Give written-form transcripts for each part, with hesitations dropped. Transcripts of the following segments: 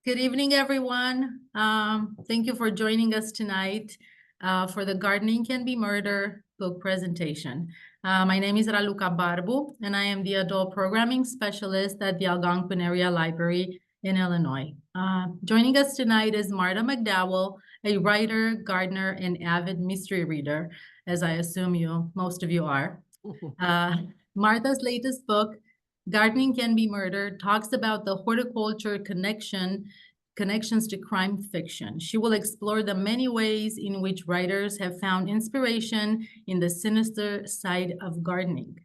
Good evening, everyone. Thank you for joining us tonight for the Gardening Can Be Murder book presentation. My name is Raluca Barbu, and I am the adult programming specialist at the Algonquin Area Library in Illinois. Joining us tonight is Marta McDowell, a writer, gardener, and avid mystery reader, as I assume most of you are. Martha's latest book, Gardening Can Be Murder, talks about the horticulture connections to crime fiction. She will explore the many ways in which writers have found inspiration in the sinister side of gardening.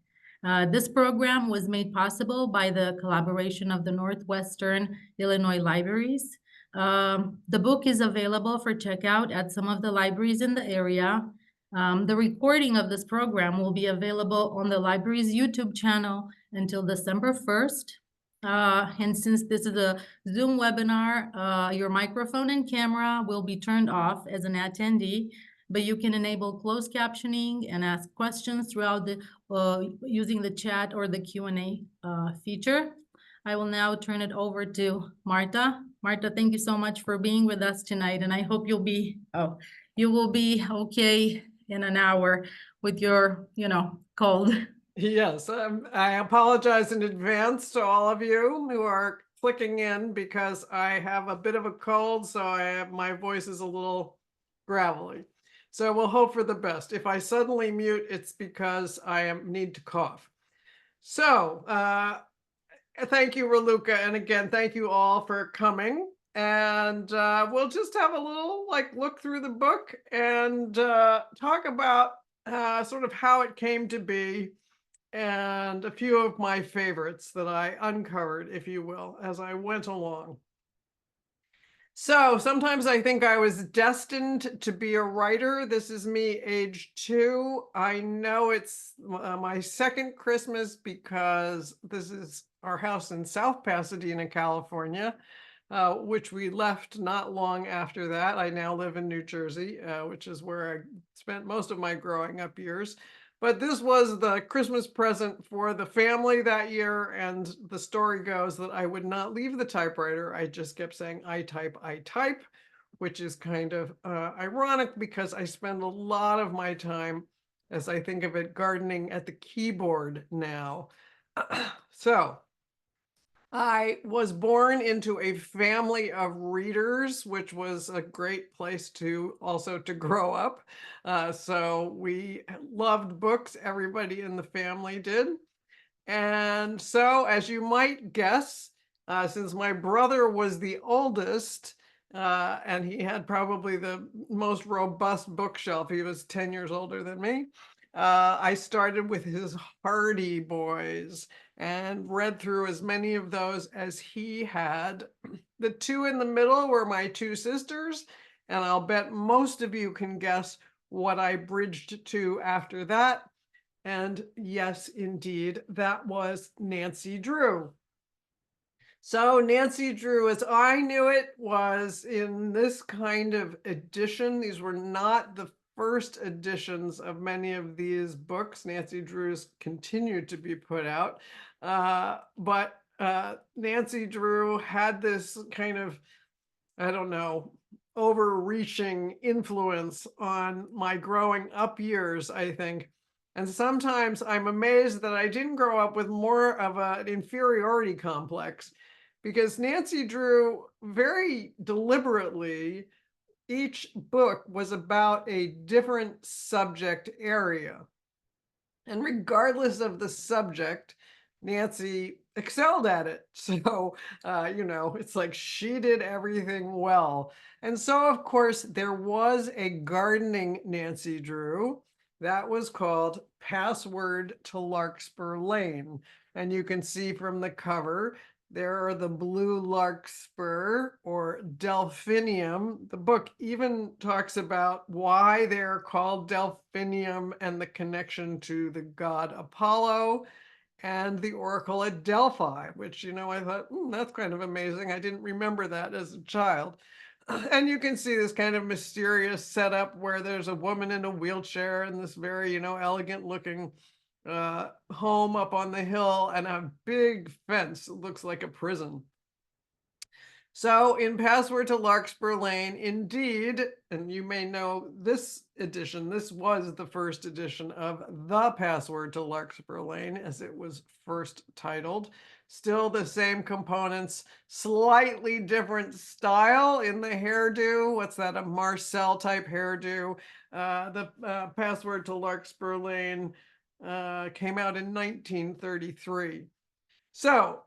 This program was made possible by the collaboration of the Northwestern Illinois Libraries. The book is available for checkout at some of the libraries in the area. The recording of this program will be available on the library's YouTube channel until December 1st. And since this is a Zoom webinar, your microphone and camera will be turned off as an attendee, but you can enable closed captioning and ask questions throughout using the chat or the Q&A feature. I will now turn it over to Marta. Marta, thank you so much for being with us tonight, and I hope you will be okay in an hour with your, cold. Yes, I apologize in advance to all of you who are clicking in because I have a bit of a cold, so my voice is a little gravelly. So we'll hope for the best. If I suddenly mute, it's because I need to cough. So thank you, Raluca, and again, thank you all for coming. And we'll just have a little look through the book and talk about sort of how it came to be and a few of my favorites that I uncovered, if you will, as I went along. So sometimes I think I was destined to be a writer. This is me, age 2. I know it's my second Christmas because this is our house in South Pasadena, California, which we left not long after that. I now live in New Jersey, which is where I spent most of my growing up years. But this was the Christmas present for the family that year, and the story goes that I would not leave the typewriter. I just kept saying, I type, which is kind of ironic because I spend a lot of my time, as I think of it, gardening at the keyboard now. So I was born into a family of readers, which was a great place to grow up. So we loved books. Everybody in the family did. And so, as you might guess, since my brother was the oldest, and he had probably the most robust bookshelf, he was 10 years older than me, I started with his Hardy Boys and read through as many of those as he had. The two in the middle were my two sisters, and I'll bet most of you can guess what I bridged to after that. And yes, indeed, that was Nancy Drew. So Nancy Drew, as I knew it, was in this kind of edition. These were not the first editions of many of these books. Nancy Drew's continued to be put out. But Nancy Drew had this kind of, I don't know, overreaching influence on my growing up years, I think. And sometimes I'm amazed that I didn't grow up with more of an inferiority complex, because Nancy Drew very deliberately, each book was about a different subject area. And regardless of the subject, Nancy excelled at it. So, it's like she did everything well. And so, of course, there was a gardening Nancy Drew that was called Password to Larkspur Lane. And you can see from the cover, there are the blue larkspur or delphinium. The book even talks about why they're called delphinium and the connection to the god Apollo and the oracle at Delphi, which, I thought, that's kind of amazing. I didn't remember that as a child. And you can see this kind of mysterious setup where there's a woman in a wheelchair and this very, elegant looking home up on the hill and a big fence. It looks like a prison. So in Password to Larkspur Lane, indeed, and you may know this edition, this was the first edition of The Password to Larkspur Lane as it was first titled. Still the same components, slightly different style in the hairdo. What's that, a Marcel type hairdo? The Password to Larkspur Lane came out in 1933. So,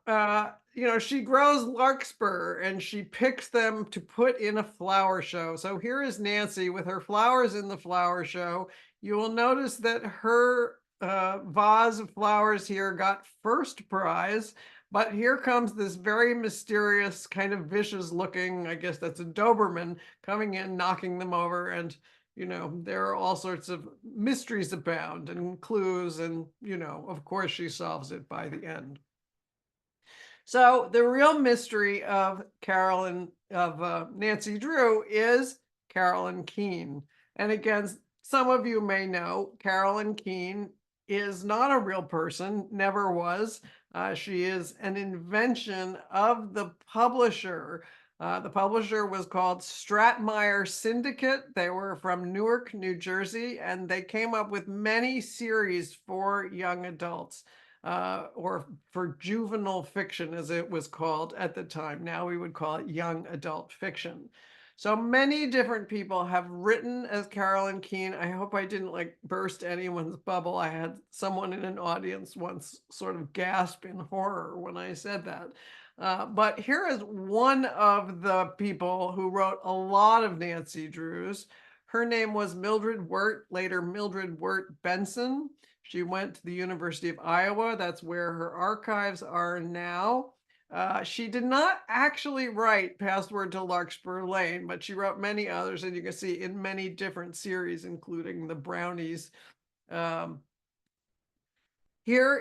she grows larkspur and she picks them to put in a flower show. So here is Nancy with her flowers in the flower show. You will notice that her vase of flowers here got first prize, but here comes this very mysterious, kind of vicious looking, I guess that's a Doberman, coming in, knocking them over. And, there are all sorts of mysteries abound and clues. And, of course, she solves it by the end. So the real mystery of Nancy Drew is Carolyn Keene. And again, some of you may know Carolyn Keene is not a real person, never was. She is an invention of the publisher. The publisher was called Stratmeyer Syndicate. They were from Newark, New Jersey, and they came up with many series for young adults. Or for juvenile fiction, as it was called at the time. Now we would call it young adult fiction. So many different people have written as Carolyn Keene. I hope I didn't burst anyone's bubble. I had someone in an audience once sort of gasp in horror when I said that. But here is one of the people who wrote a lot of Nancy Drews. Her name was Mildred Wirt, later Mildred Wirt Benson. She went to the University of Iowa. That's where her archives are now. She did not actually write Password to Larkspur Lane, but she wrote many others, and you can see in many different series, including the Brownies. Here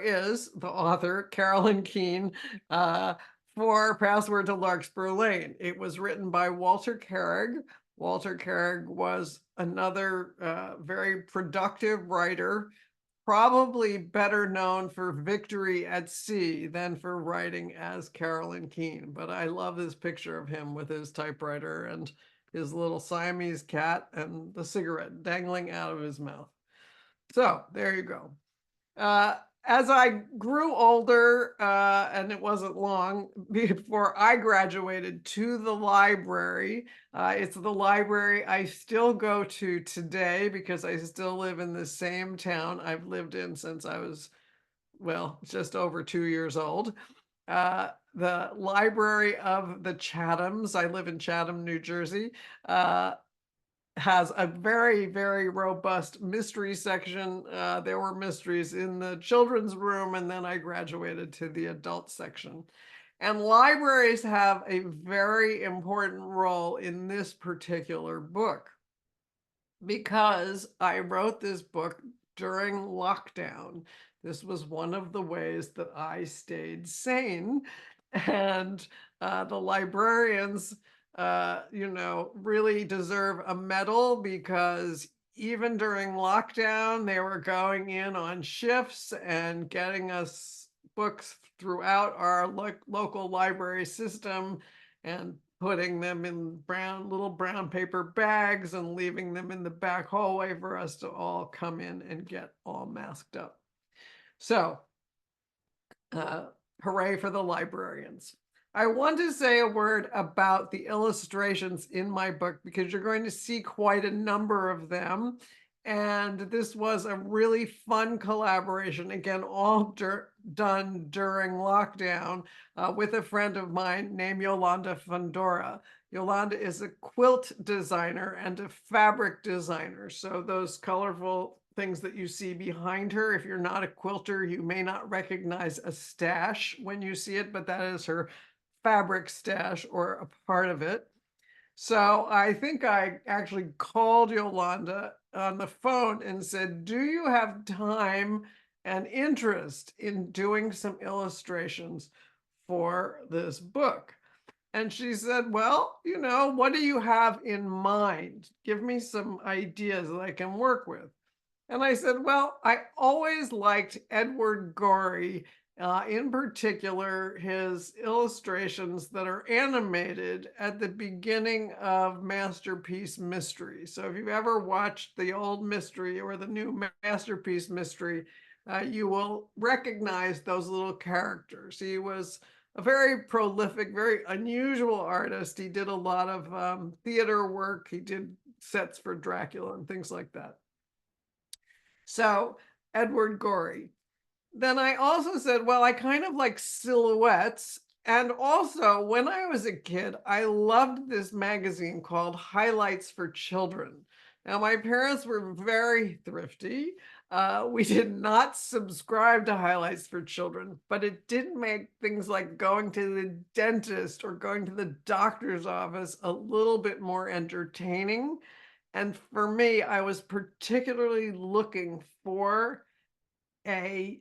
is the author, Carolyn Keene, for Password to Larkspur Lane. It was written by Walter Carrig. Walter Carrig was another very productive writer, probably better known for Victory at Sea than for writing as Carolyn Keene. But I love this picture of him with his typewriter and his little Siamese cat and the cigarette dangling out of his mouth. So there you go. As I grew older, and it wasn't long before I graduated to the library, it's the library I still go to today because I still live in the same town I've lived in since I was, just over 2 years old. The Library of the Chathams, I live in Chatham, New Jersey, has a very, very robust mystery section. There were mysteries in the children's room, and then I graduated to the adult section. And libraries have a very important role in this particular book because I wrote this book during lockdown. This was one of the ways that I stayed sane. And the librarians really deserve a medal because even during lockdown, they were going in on shifts and getting us books throughout our local library system and putting them in little brown paper bags and leaving them in the back hallway for us to all come in and get all masked up. So, hooray for the librarians. I want to say a word about the illustrations in my book because you're going to see quite a number of them. And this was a really fun collaboration, again, all done during lockdown with a friend of mine named Yolanda Fundora. Yolanda is a quilt designer and a fabric designer. So those colorful things that you see behind her, if you're not a quilter, you may not recognize a stash when you see it, but that is her fabric stash or a part of it. So I think I actually called Yolanda on the phone and said, do you have time and interest in doing some illustrations for this book? And she said, well, what do you have in mind? Give me some ideas that I can work with. And I said, well, I always liked Edward Gorey In particular, his illustrations that are animated at the beginning of Masterpiece Mystery. So if you've ever watched the old Mystery or the new Masterpiece Mystery, you will recognize those little characters. He was a very prolific, very unusual artist. He did a lot of theater work. He did sets for Dracula and things like that. So Edward Gorey. Then I also said, well, I kind of like silhouettes. And also, when I was a kid, I loved this magazine called Highlights for Children. Now, my parents were very thrifty. We did not subscribe to Highlights for Children, but it did make things like going to the dentist or going to the doctor's office a little bit more entertaining. And for me, I was particularly looking for a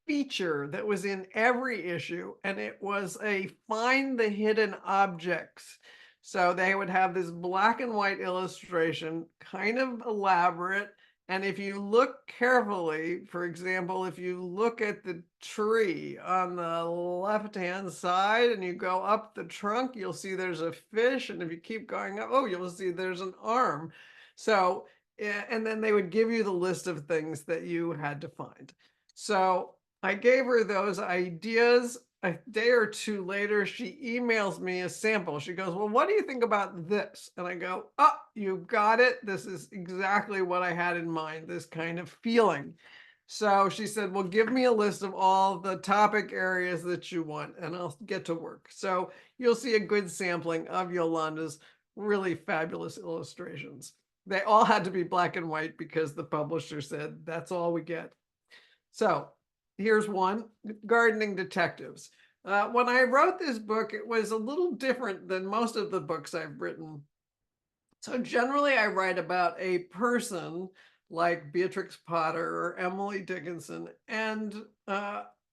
feature that was in every issue, and it was a find the hidden objects. So they would have this black and white illustration, kind of elaborate. And if you look carefully, for example, if you look at the tree on the left-hand side and you go up the trunk, you'll see there's a fish. And if you keep going up, oh, you'll see there's an arm. So, and then they would give you the list of things that you had to find. So I gave her those ideas. A day or two later, she emails me a sample. She goes, well, what do you think about this? And I go, oh, you got it. This is exactly what I had in mind, this kind of feeling. So she said, well, give me a list of all the topic areas that you want, and I'll get to work. So you'll see a good sampling of Yolanda's really fabulous illustrations. They all had to be black and white because the publisher said, that's all we get. So here's one, Gardening Detectives. When I wrote this book, it was a little different than most of the books I've written. So generally I write about a person like Beatrix Potter or Emily Dickinson and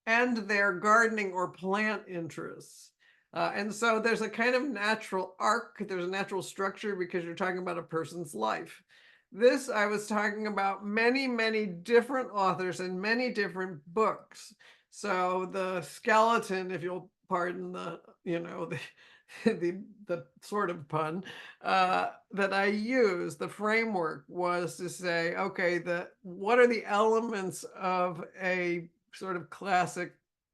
their gardening or plant interests. And so there's a kind of natural arc, there's a natural structure because you're talking about a person's life. This, I was talking about many, many different authors and many different books. So the skeleton, if you'll pardon the, the sort of pun that I used, the framework was to say, okay, what are the elements of a sort of classic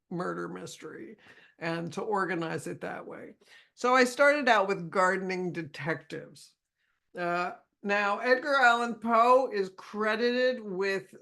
murder mystery, and to organize it that way. So I started out with Gardening Detectives. Now, Edgar Allan Poe is credited with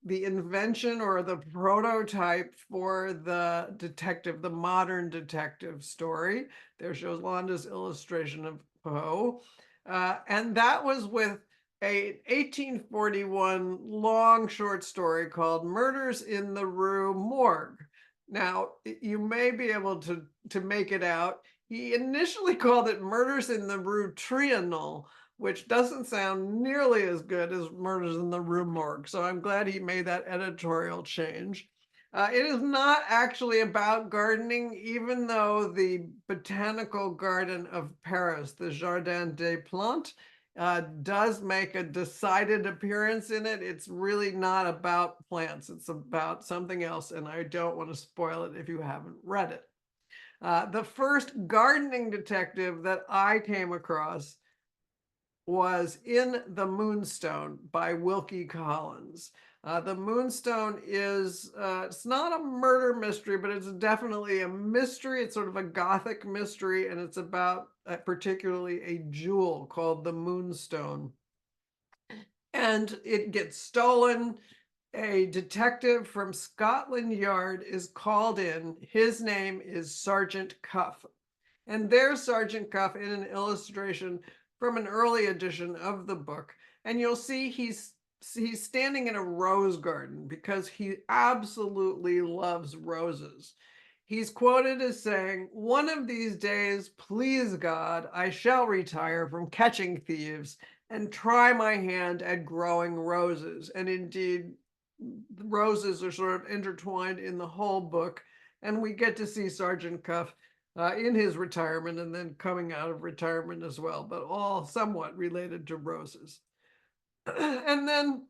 the invention or the prototype for the detective, the modern detective story. There's Yolanda's illustration of Poe. And that was with a 1841 long short story called Murders in the Rue Morgue. Now, you may be able to make it out. He initially called it Murders in the Rue Trianon, which doesn't sound nearly as good as Murders in the Rue Morgue. So I'm glad he made that editorial change. It is not actually about gardening, even though the Botanical Garden of Paris, the Jardin des Plantes, does make a decided appearance in it. It's really not about plants. It's about something else, and I don't want to spoil it if you haven't read it. The first gardening detective that I came across was in The Moonstone by Wilkie Collins. The Moonstone is, it's not a murder mystery, but it's definitely a mystery. It's sort of a gothic mystery, and it's about particularly a jewel called the Moonstone. And it gets stolen. A detective from Scotland Yard is called in. His name is Sergeant Cuff. And there's Sergeant Cuff in an illustration from an early edition of the book. And you'll see he's standing in a rose garden because he absolutely loves roses. He's quoted as saying, one of these days, please God, I shall retire from catching thieves and try my hand at growing roses. And indeed, roses are sort of intertwined in the whole book. And we get to see Sergeant Cuff in his retirement and then coming out of retirement as well, but all somewhat related to roses. And then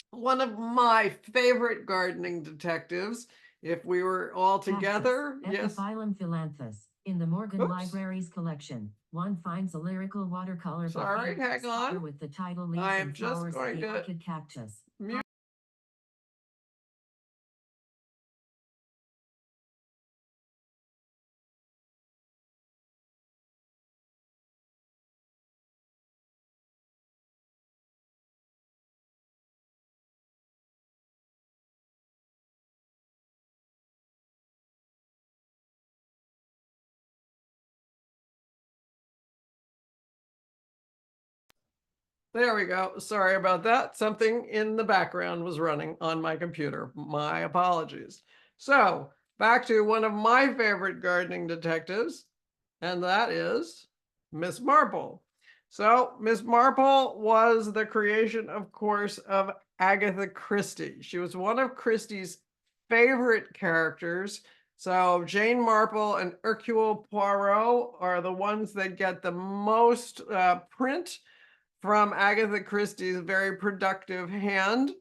one of my favorite gardening detectives if we were all together. Yes. Epiphyllum philanthus. In the Morgan Oops. Library's collection, one finds a lyrical watercolor by Sorry, hang Sinister on. with the title Leaves I am and just Flowers of going the to Orchid Cactus. mute. There we go. Sorry about that. Something in the background was running on my computer. My apologies. So back to one of my favorite gardening detectives, and that is Miss Marple. So Miss Marple was the creation, of course, of Agatha Christie. She was one of Christie's favorite characters. So Jane Marple and Hercule Poirot are the ones that get the most print from Agatha Christie's very productive hand.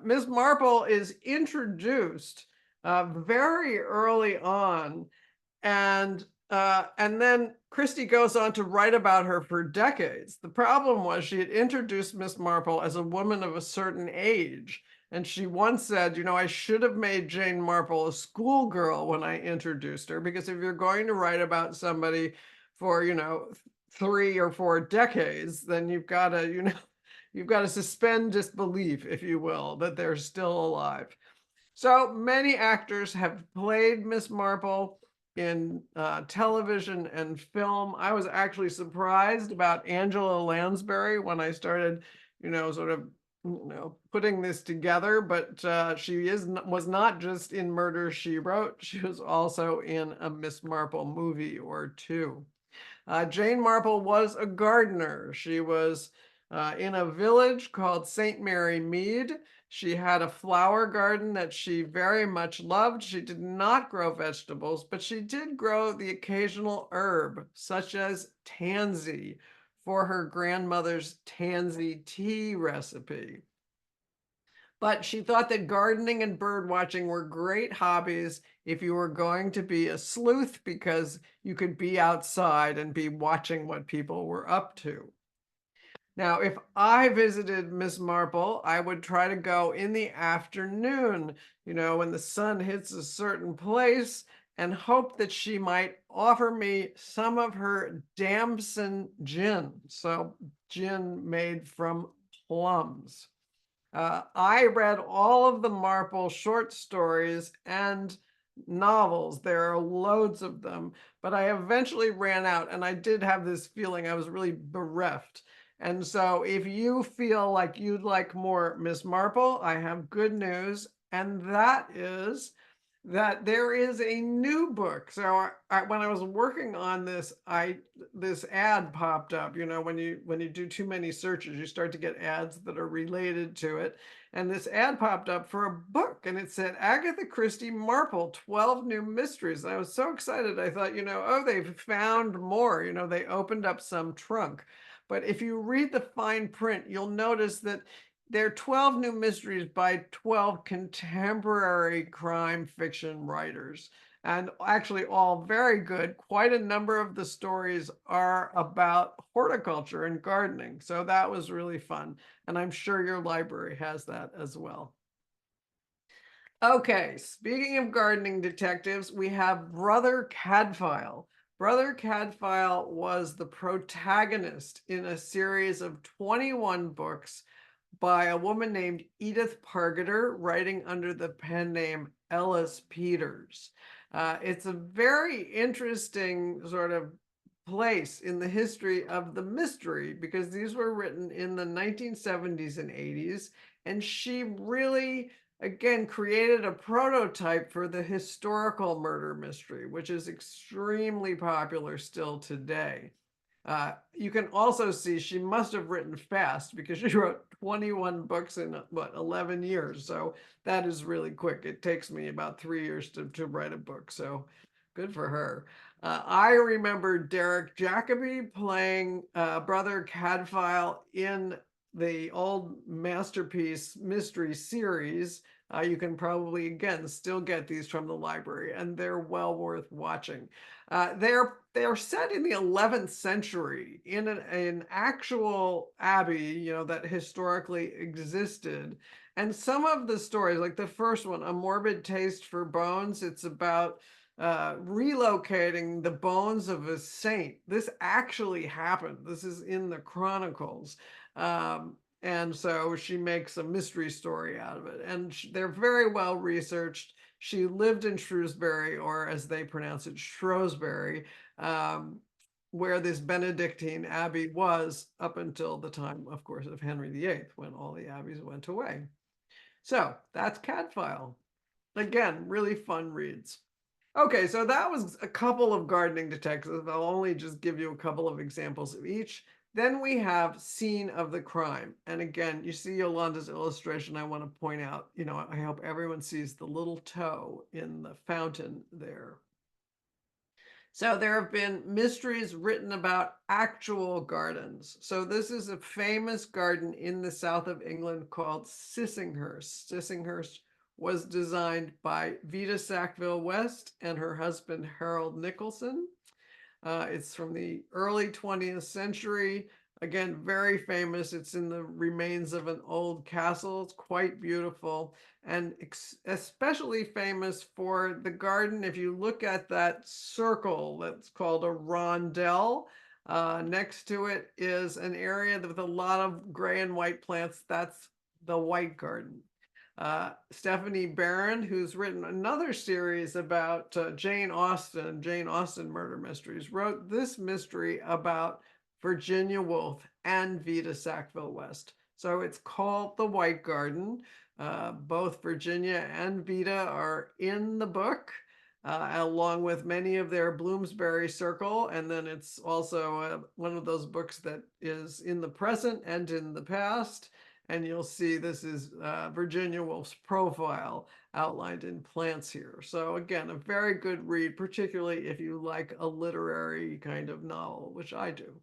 Miss Marple is introduced very early on, and then Christie goes on to write about her for decades. The problem was she had introduced Miss Marple as a woman of a certain age, and she once said, you know, I should have made Jane Marple a schoolgirl when I introduced her, because if you're going to write about somebody for, you know, 3 or 4 decades, then you've got to, you know, you've got to suspend disbelief, if you will, that they're still alive. So many actors have played Miss Marple in television and film. I was actually surprised about Angela Lansbury when I started, you know, sort of, you know, putting this together, but she was not just in Murder, She Wrote. She was also in a Miss Marple movie or two. Jane Marple was a gardener. She was in a village called St. Mary Mead. She had a flower garden that she very much loved. She did not grow vegetables, but she did grow the occasional herb, such as tansy, for her grandmother's tansy tea recipe. But she thought that gardening and bird watching were great hobbies if you were going to be a sleuth, because you could be outside and be watching what people were up to. Now, if I visited Miss Marple, I would try to go in the afternoon, you know, when the sun hits a certain place, and hope that she might offer me some of her damson gin. So gin made from plums. I read all of the Marple short stories and novels. There are loads of them, but I eventually ran out, and I did have this feeling I was really bereft. And so if you feel like you'd like more Miss Marple, I have good news, and that is that there is a new book. So when I was working on this, this ad popped up. You know, when you do too many searches, you start to get ads that are related to it. And this ad popped up for a book, and it said Agatha Christie Marple 12 New Mysteries. And I was so excited. I thought, you know, oh, they've found more. You know, they opened up some trunk. But if you read the fine print, you'll notice that there are 12 new mysteries by 12 contemporary crime fiction writers, and actually all very good. Quite a number of the stories are about horticulture and gardening. So that was really fun. And I'm sure your library has that as well. Okay, speaking of gardening detectives, we have Brother Cadfael. Brother Cadfael was the protagonist in a series of 21 books by a woman named Edith Pargeter, writing under the pen name Ellis Peters. It's a very interesting sort of place in the history of the mystery, because these were written in the 1970s and 80s, and she really, again, created a prototype for the historical murder mystery, which is extremely popular still today. You can also see she must have written fast, because she wrote 21 books in, what, 11 years. So that is really quick. It takes me about 3 years to write a book. So good for her. I remember Derek Jacobi playing Brother Cadfael in the old masterpiece mystery series. You can probably, again, still get these from the library, and they're well worth watching. They're set in the 11th century in an actual abbey, that historically existed. And some of the stories, like the first one, A Morbid Taste for Bones, it's about relocating the bones of a saint. This actually happened. This is in the Chronicles. And so she makes a mystery story out of it. And they're very well researched. She lived in Shrewsbury, or as they pronounce it, Shrewsbury, where this Benedictine abbey was up until the time, of course, of Henry VIII, when all the abbeys went away. So that's Cadfael. Again, really fun reads. Okay, so that was a couple of gardening detectives. I'll only just give you a couple of examples of each. Then we have Scene of the Crime. And again, you see Yolanda's illustration. I want to point out, I hope everyone sees the little toe in the fountain there. So there have been mysteries written about actual gardens. So this is a famous garden in the south of England called Sissinghurst. Sissinghurst was designed by Vita Sackville West and her husband Harold Nicholson. It's from the early 20th century. Again, very famous. It's in the remains of an old castle. It's quite beautiful, and especially famous for the garden. If you look at that circle that's called a rondelle, next to it is an area with a lot of gray and white plants. That's the White Garden. Stephanie Barron, who's written another series about Jane Austen murder mysteries, wrote this mystery about Virginia Woolf and Vita Sackville West. So it's called The White Garden. Both Virginia and Vita are in the book, along with many of their Bloomsbury Circle. And then it's also one of those books that is in the present and in the past. And you'll see this is Virginia Woolf's profile outlined in plants here. So again, a very good read, particularly if you like a literary kind of novel, which I do.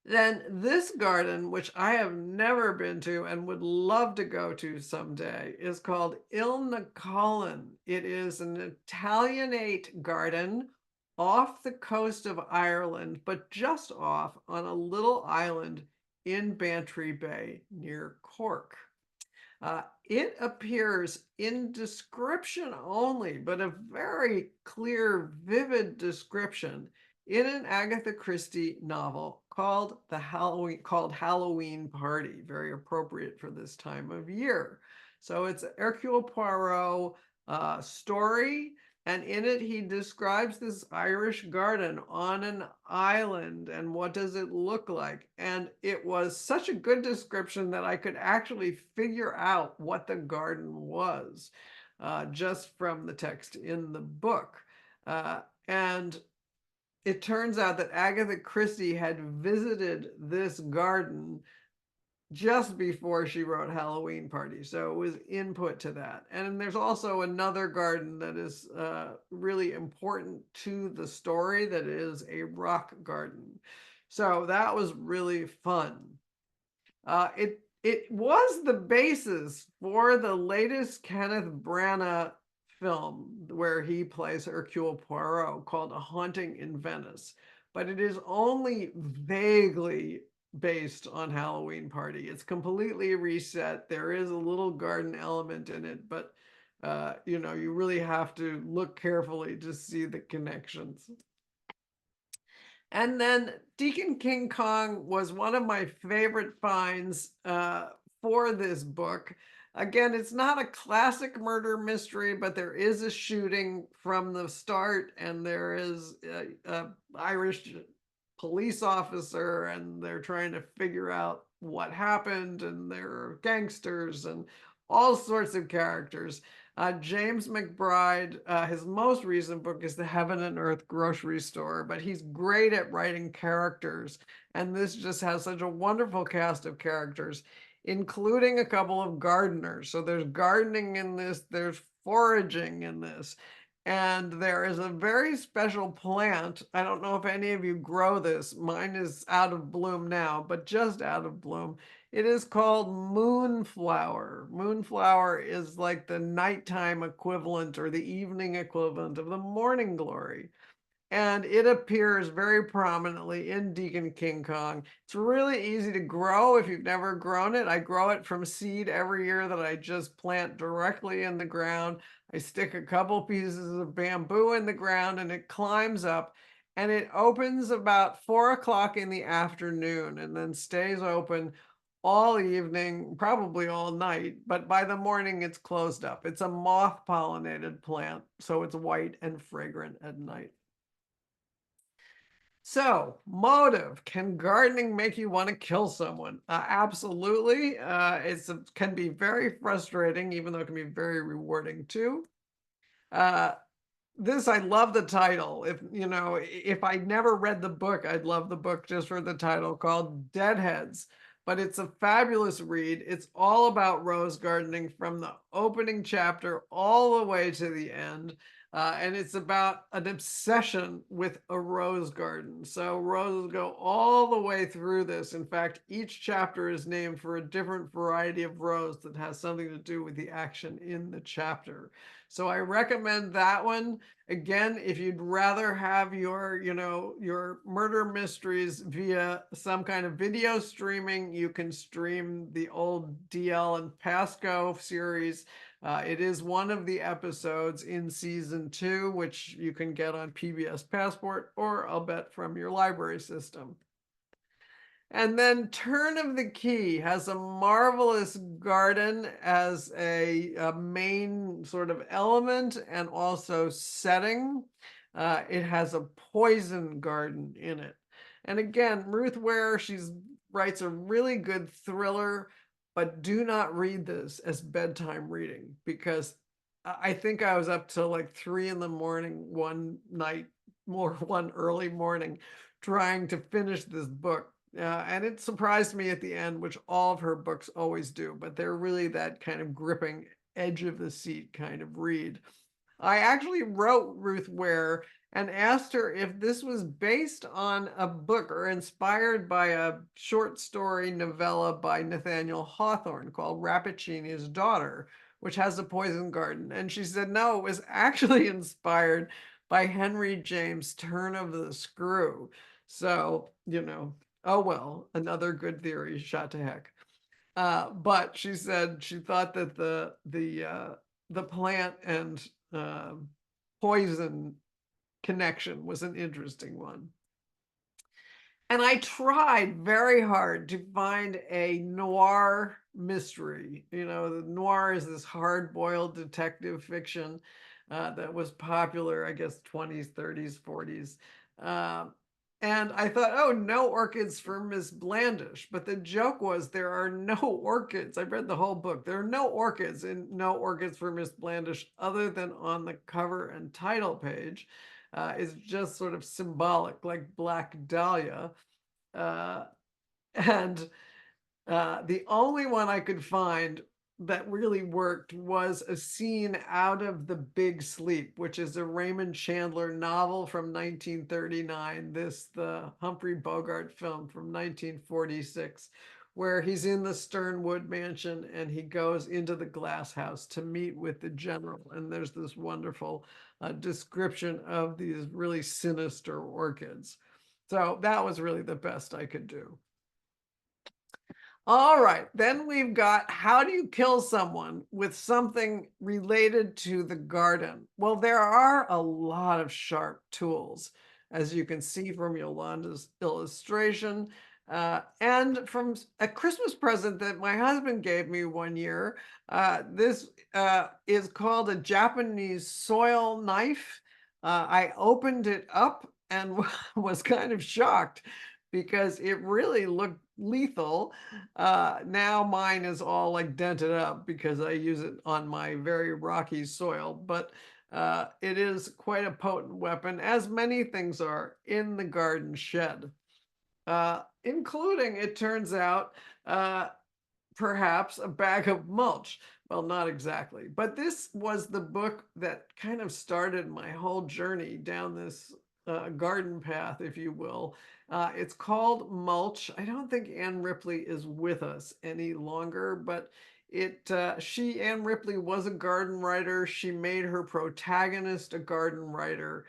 Then this garden, which I have never been to and would love to go to someday, is called Ilnacolin. It is an Italianate garden off the coast of Ireland, but just off on a little island in Bantry Bay near Cork. It appears in description only, but a very clear, vivid description in an Agatha Christie novel called Halloween Party, very appropriate for this time of year. So it's an Hercule Poirot story. And in it, he describes this Irish garden on an island and what does it look like. And it was such a good description that I could actually figure out what the garden was just from the text in the book. And it turns out that Agatha Christie had visited this garden just before she wrote Halloween Party. So it was input to that. And there's also another garden that is really important to the story, that is a rock garden. So that was really fun. It was the basis for the latest Kenneth Branagh film where he plays Hercule Poirot, called A Haunting in Venice. But it is only vaguely based on Halloween Party. It's completely reset. There is a little garden element in it, but you really have to look carefully to see the connections. And then Deacon King Kong was one of my favorite finds for this book. Again, it's not a classic murder mystery, but there is a shooting from the start, and there is an Irish police officer, and they're trying to figure out what happened, and there are gangsters and all sorts of characters. James McBride, his most recent book is The Heaven and Earth Grocery Store, but he's great at writing characters. And this just has such a wonderful cast of characters, including a couple of gardeners. So there's gardening in this, there's foraging in this. And there is a very special plant. I don't know if any of you grow this. Mine is out of bloom now, but just out of bloom. It is called moonflower. Moonflower is like the nighttime equivalent or the evening equivalent of the morning glory. And it appears very prominently in Deacon King Kong. It's really easy to grow if you've never grown it. I grow it from seed every year that I just plant directly in the ground. I stick a couple pieces of bamboo in the ground and it climbs up, and it opens about 4 o'clock in the afternoon and then stays open all evening, probably all night, but by the morning it's closed up. It's a moth pollinated plant, so it's white and fragrant at night. So, motive. Can gardening make you want to kill someone? Absolutely. Can be very frustrating, even though it can be very rewarding too. Uh, I love the title. If I never read the book, I'd love the book just for the title, called Deadheads. But it's a fabulous read. It's all about rose gardening from the opening chapter all the way to the end. And it's about an obsession with a rose garden. So roses go all the way through this. In fact, each chapter is named for a different variety of rose that has something to do with the action in the chapter. So I recommend that one. Again, if you'd rather have your murder mysteries via some kind of video streaming, you can stream the old DL and Pasco series. It is one of the episodes in season 2, which you can get on PBS Passport, or I'll bet from your library system. And then Turn of the Key has a marvelous garden as a main sort of element and also setting. It has a poison garden in it. And again, Ruth Ware, writes a really good thriller, but do not read this as bedtime reading, because I think I was up till like 3 in the morning one night, or one early morning, trying to finish this book. And it surprised me at the end, which all of her books always do, but they're really that kind of gripping, edge of the seat kind of read. I actually wrote Ruth Ware and asked her if this was based on a book or inspired by a short story novella by Nathaniel Hawthorne called Rappaccini's Daughter, which has a poison garden. And she said, no, it was actually inspired by Henry James' Turn of the Screw. So, oh well, another good theory shot to heck. But she said she thought that the plant and poison connection was an interesting one. And I tried very hard to find a noir mystery. The noir is this hard-boiled detective fiction that was popular, I guess, 20s, 30s, 40s. And I thought, oh, no orchids for Miss Blandish. But the joke was there are no orchids. I read the whole book. There are no orchids for Miss Blandish other than on the cover and title page. Is just sort of symbolic, like Black Dahlia. And the only one I could find that really worked was a scene out of The Big Sleep, which is a Raymond Chandler novel from 1939, the Humphrey Bogart film from 1946, where he's in the Sternwood mansion and he goes into the glass house to meet with the general. And there's this wonderful description of these really sinister orchids. So that was really the best I could do. All right, then we've got, how do you kill someone with something related to the garden? Well, there are a lot of sharp tools, as you can see from Yolanda's illustration. And from a Christmas present that my husband gave me one year, this is called a Japanese soil knife. I opened it up and was kind of shocked because it really looked lethal. Now mine is all like dented up because I use it on my very rocky soil, but it is quite a potent weapon, as many things are in the garden shed, including, it turns out, perhaps a bag of mulch. Well, not exactly, but this was the book that kind of started my whole journey down this garden path, if you will. It's called Mulch. I don't think Anne Ripley is with us any longer, but Anne Ripley was a garden writer. She made her protagonist a garden writer.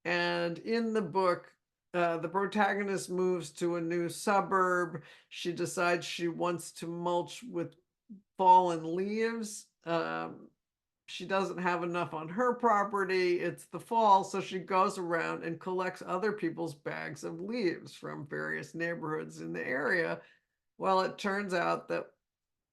And in the book, the protagonist moves to a new suburb. She decides she wants to mulch with fallen leaves. She doesn't have enough on her property. It's the fall, so she goes around and collects other people's bags of leaves from various neighborhoods in the area. Well, it turns out that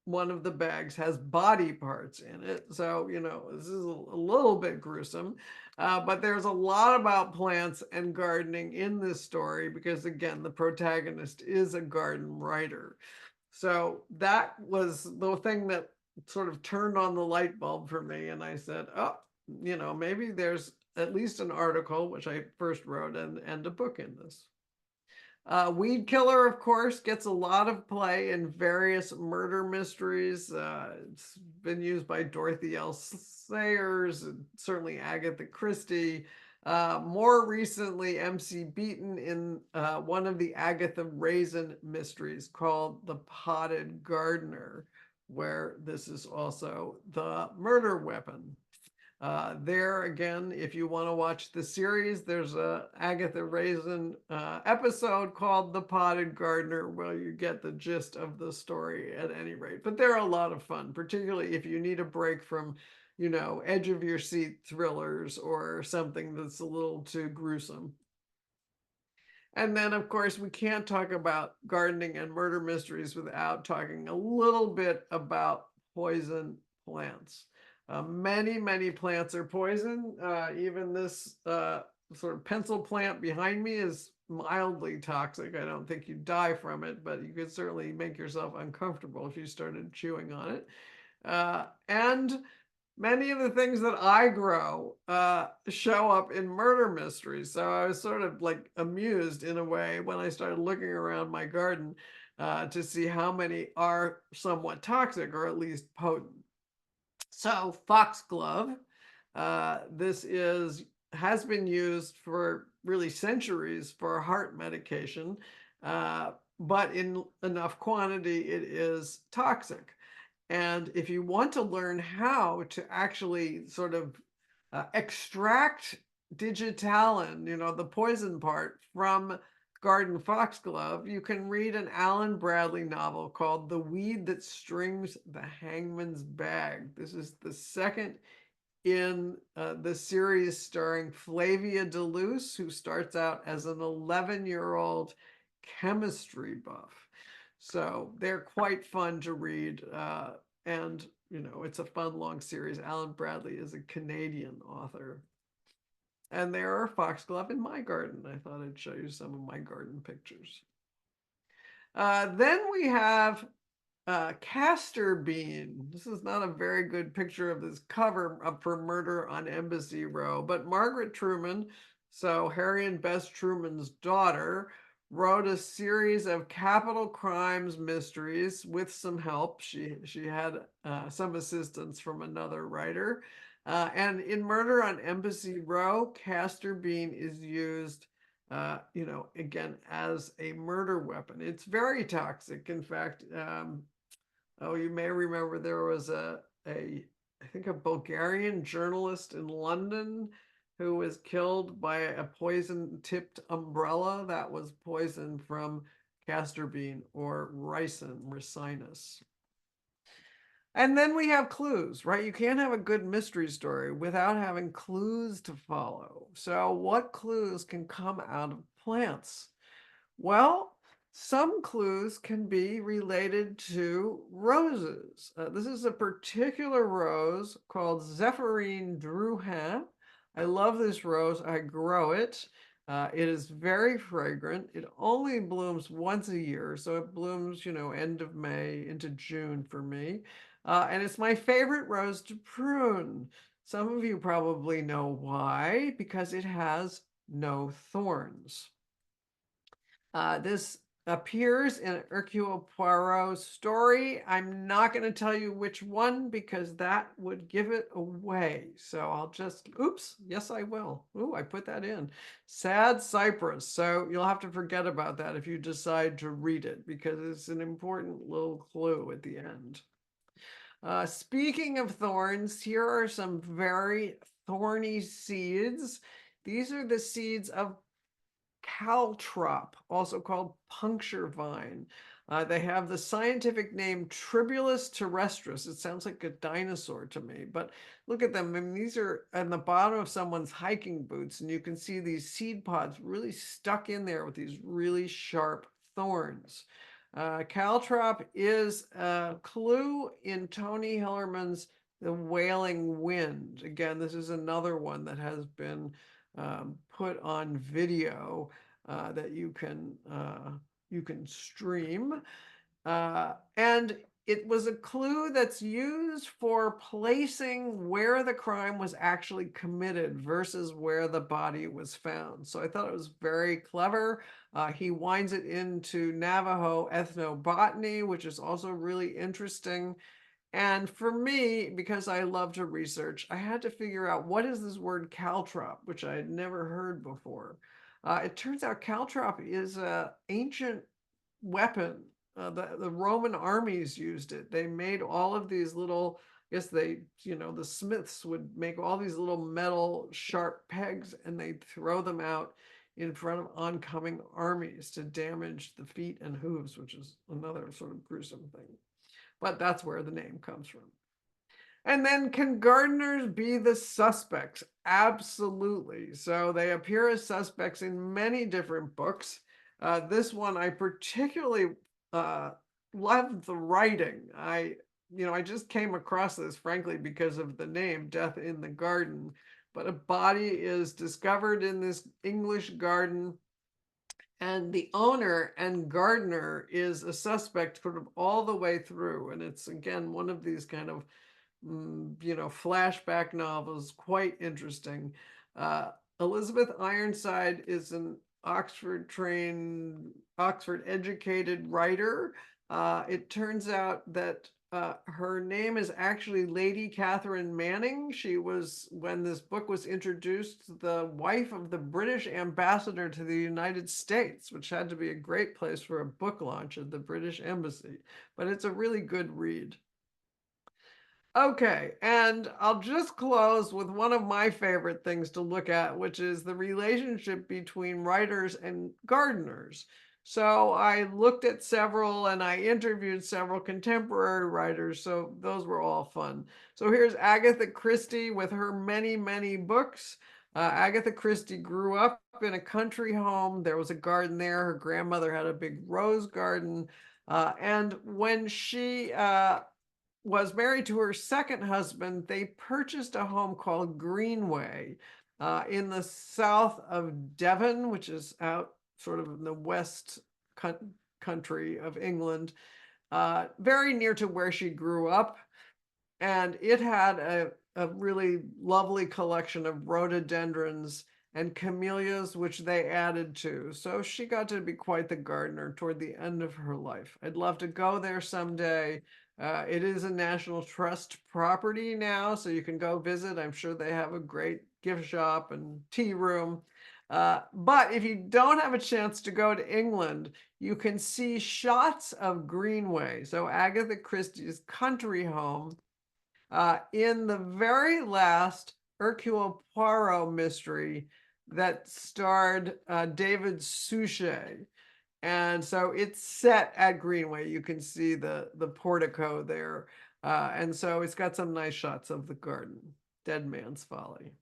one of the bags has body parts in it. So, this is a little bit gruesome, but there's a lot about plants and gardening in this story because, again, the protagonist is a garden writer. So that was the thing that sort of turned on the light bulb for me. And I said, oh, maybe there's at least an article, which I first wrote, and a book in this. Weed Killer, of course, gets a lot of play in various murder mysteries. It's been used by Dorothy L. Sayers, and certainly Agatha Christie. More recently, MC Beaton in one of the Agatha Raisin mysteries called The Potted Gardener, where this is also the murder weapon. There again, if you want to watch the series, there's a Agatha Raisin episode called The Potted Gardener, where you get the gist of the story at any rate. But they're a lot of fun, particularly if you need a break from, edge of your seat thrillers or something that's a little too gruesome. And then, of course, we can't talk about gardening and murder mysteries without talking a little bit about poison plants. Many plants are poison. Even this sort of pencil plant behind me is mildly toxic. I don't think you die from it, but you could certainly make yourself uncomfortable if you started chewing on it. And many of the things that I grow show up in murder mysteries. So I was sort of like amused in a way when I started looking around my garden to see how many are somewhat toxic or at least potent. So foxglove, this has been used for really centuries for heart medication, but in enough quantity, it is toxic. And if you want to learn how to actually sort of extract digitalin, the poison part, from garden foxglove, you can read an Alan Bradley novel called The Weed That Strings the Hangman's Bag. This is the second in the series starring Flavia DeLuce, who starts out as an 11-year-old chemistry buff. So they're quite fun to read. And, it's a fun, long series. Alan Bradley is a Canadian author. And there are foxglove in my garden. I thought I'd show you some of my garden pictures. Then we have castor bean. This is not a very good picture of this cover for Murder on Embassy Row, but Margaret Truman, so Harry and Bess Truman's daughter, wrote a series of capital crimes mysteries with some help. She had some assistance from another writer. And in Murder on Embassy Row, castor bean is used, again, as a murder weapon. It's very toxic. In fact, you may remember there was I think a Bulgarian journalist in London who was killed by a poison-tipped umbrella that was poison from castor bean or ricin, ricinus. And then we have clues, right? You can't have a good mystery story without having clues to follow. So what clues can come out of plants? Well, some clues can be related to roses. This is a particular rose called Zephyrine Drouhin. I love this rose. I grow it. It is very fragrant. It only blooms once a year, so it blooms, end of May into June for me. And it's my favorite rose to prune. Some of you probably know why, because it has no thorns. This appears in Hercule Poirot's story. I'm not going to tell you which one because that would give it away. So I'll just, oops, yes, I will. Ooh, I put that in. Sad Cypress. So you'll have to forget about that if you decide to read it because it's an important little clue at the end. Speaking of thorns, here are some very thorny seeds. These are the seeds of caltrop, also called puncture vine. They have the scientific name Tribulus terrestris. It sounds like a dinosaur to me, but look at them. I mean, these are on the bottom of someone's hiking boots, and you can see these seed pods really stuck in there with these really sharp thorns. Caltrop is a clue in Tony Hillerman's The Wailing Wind. Again, this is another one that has been put on video that you can stream, and it was a clue that's used for placing where the crime was actually committed versus where the body was found. So I thought it was very clever. He winds it into Navajo ethnobotany, which is also really interesting. And for me, because I love to research, I had to figure out what is this word caltrop, which I had never heard before. It turns out caltrop is an ancient weapon. The Roman armies used it. They made all of these little, I guess they, the smiths would make all these little metal sharp pegs and they'd throw them out in front of oncoming armies to damage the feet and hooves, which is another sort of gruesome thing. But that's where the name comes from. And then, can gardeners be the suspects? Absolutely. So they appear as suspects in many different books. This one I particularly loved the writing. I just came across this, frankly, because of the name, Death in the Garden. But a body is discovered in this English garden, and the owner and gardener is a suspect sort of all the way through. And it's, again, one of these kind of flashback novels, quite interesting. Elizabeth Ironside is an Oxford educated writer. It turns out that her name is actually Lady Catherine Manning. She was, when this book was introduced, the wife of the British ambassador to the United States, which had to be a great place for a book launch at the British Embassy. But it's a really good read. Okay, and I'll just close with one of my favorite things to look at, which is the relationship between writers and gardeners. So I looked at several and I interviewed several contemporary writers, so those were all fun. So here's Agatha Christie with her many, many books. Agatha Christie grew up in a country home. There was a garden there. Her grandmother had a big rose garden. And when she was married to her second husband, they purchased a home called Greenway in the south of Devon, which is out sort of in the west country of England, very near to where she grew up. And it had a really lovely collection of rhododendrons and camellias, which they added to. So she got to be quite the gardener toward the end of her life. I'd love to go there someday. It is a National Trust property now, so you can go visit. I'm sure they have a great gift shop and tea room. But if you don't have a chance to go to England, you can see shots of Greenway, so Agatha Christie's country home, in the very last Hercule Poirot mystery that starred David Suchet. And so it's set at Greenway. You can see the portico there. And so it's got some nice shots of the garden. Dead Man's Folly.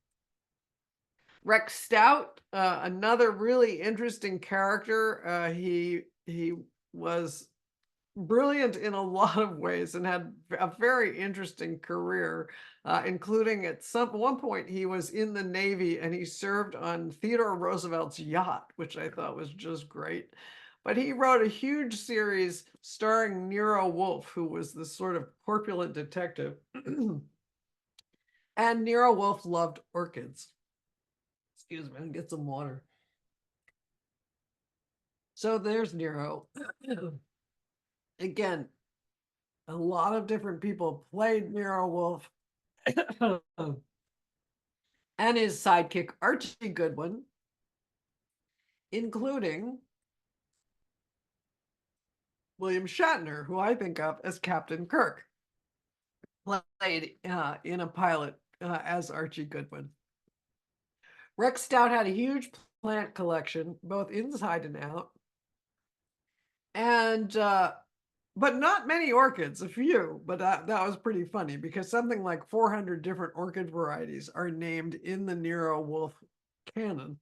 Rex Stout, another really interesting character. He was brilliant in a lot of ways and had a very interesting career, including at one point he was in the Navy and he served on Theodore Roosevelt's yacht, which I thought was just great. But he wrote a huge series starring Nero Wolfe, who was this sort of corpulent detective. And Nero Wolfe loved orchids. Excuse me, I'll get some water. So there's Nero. Again, a lot of different people played Nero Wolfe. And his sidekick, Archie Goodwin, including William Shatner, who I think of as Captain Kirk, played in a pilot as Archie Goodwin. Rex Stout had a huge plant collection, both inside and out. And but not many orchids, a few, but that was pretty funny because something like 400 different orchid varieties are named in the Nero Wolfe canon.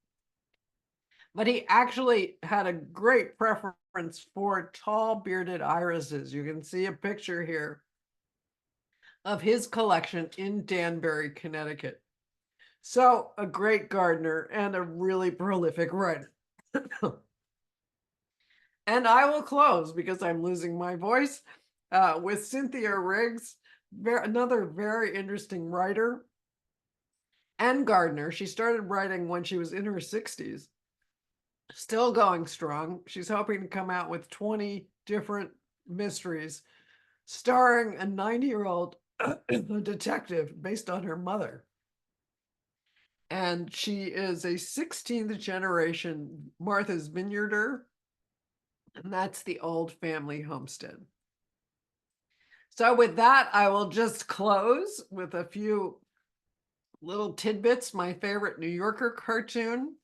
But he actually had a great preference for tall bearded irises. You can see a picture here of his collection in Danbury, Connecticut. So a great gardener and a really prolific writer. And I will close because I'm losing my voice with Cynthia Riggs, another very interesting writer and gardener. She started writing when she was in her 60s, still going strong. She's hoping to come out with 20 different mysteries starring a 90-year-old detective based on her mother. And she is a 16th generation Martha's Vineyarder. And that's the old family homestead. So with that, I will just close with a few little tidbits. My favorite New Yorker cartoon.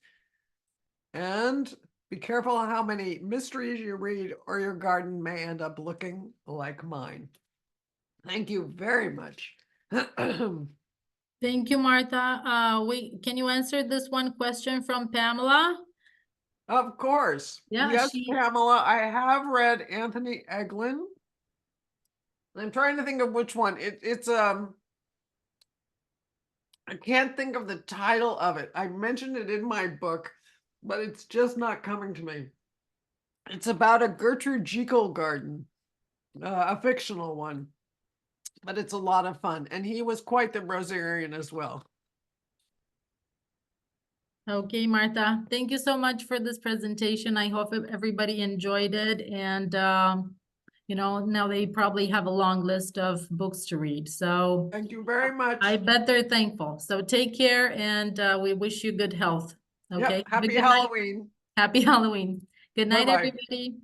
And be careful how many mysteries you read or your garden may end up looking like mine. Thank you very much. Thank you, Martha. Wait, can you answer this one question from Pamela? Of course. Yeah, Yes, Pamela, I have read Anthony Eglin. I'm trying to think of which one. It's I can't think of the title of it. I mentioned it in my book, but it's just not coming to me. It's about a Gertrude Jekyll garden, a fictional one, but it's a lot of fun. And he was quite the rosarian as well. Okay, Martha, thank you so much for this presentation. I hope everybody enjoyed it. And, you know, now they probably have a long list of books to read. So Thank you very much. I bet they're thankful. So take care and we wish you good health. Okay. Yep. Happy Good night. Halloween. Happy Halloween. Good night, Bye-bye. everybody.